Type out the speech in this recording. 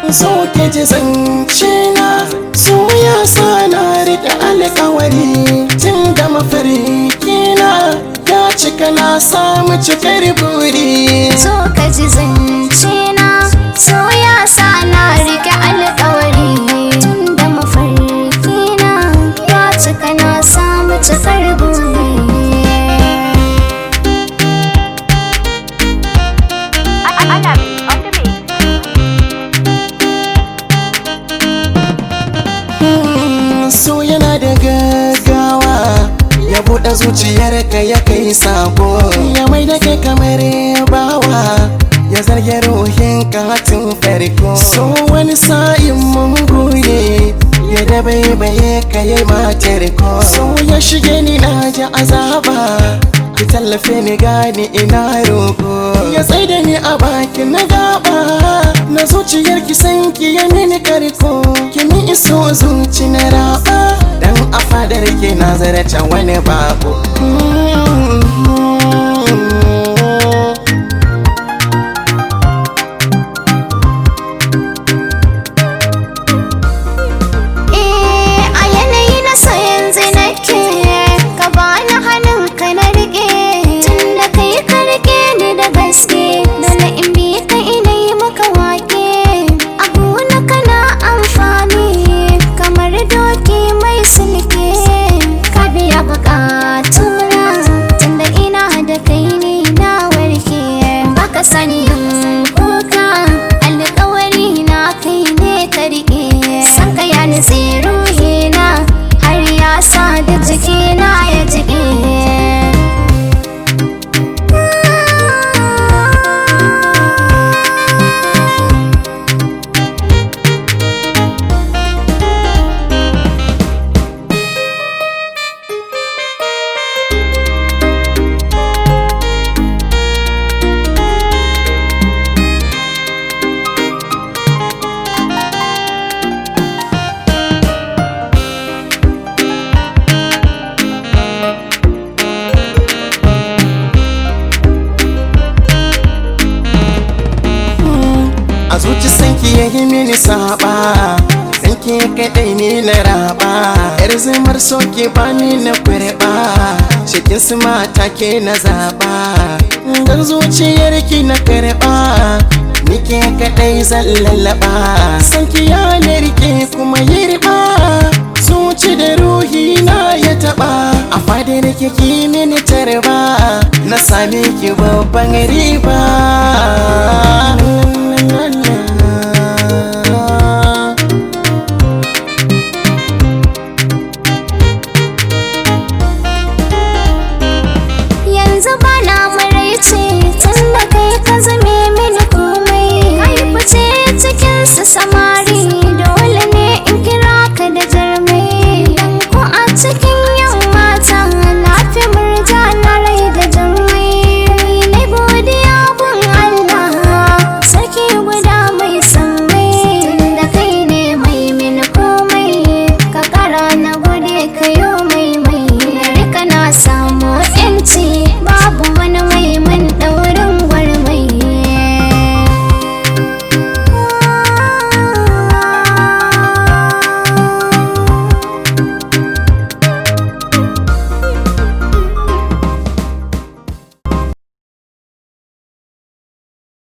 so ke ji zance na so ya sa na riƙe alƙawari tun da mafarki na ya cika na samu cikar buri. So ka ji zance na so ya sa na riƙe alƙawari tun da mafarki na ya cika na samu cikar buri. So yana da gaggawa ya buɗe zuciyarka ya kai sako, ya mai da kai kamar bawa ya zarge ruhinka tun farko. So wani sa'in mun gode ya dabaibaye ka yi matar ko. So ya shige ni na ji azaba ki tallafe ni gani ina roko, ya tsaida ni a bakin na gaba na zuciyar ki san ki ya mini karko. Ki mi iso zuci na raba dan a fadar ki na zarata wani bako. Ruhina har ya sa da jikina ya jike. A zuci sanki ya yi mini saba, sanki kaɗai ni na raba. Yar zumar soke bani na kurɓa, cikin su mata ke na zaɓa. Dan zuciyar ki na karɓa, ni ke kaɗai zan lallaɓa. Sanki ya narke kuma yi riɓa, zuci da ruhi na ya taɓa. A fadar ki ki mini tarba, na same ki babban riba.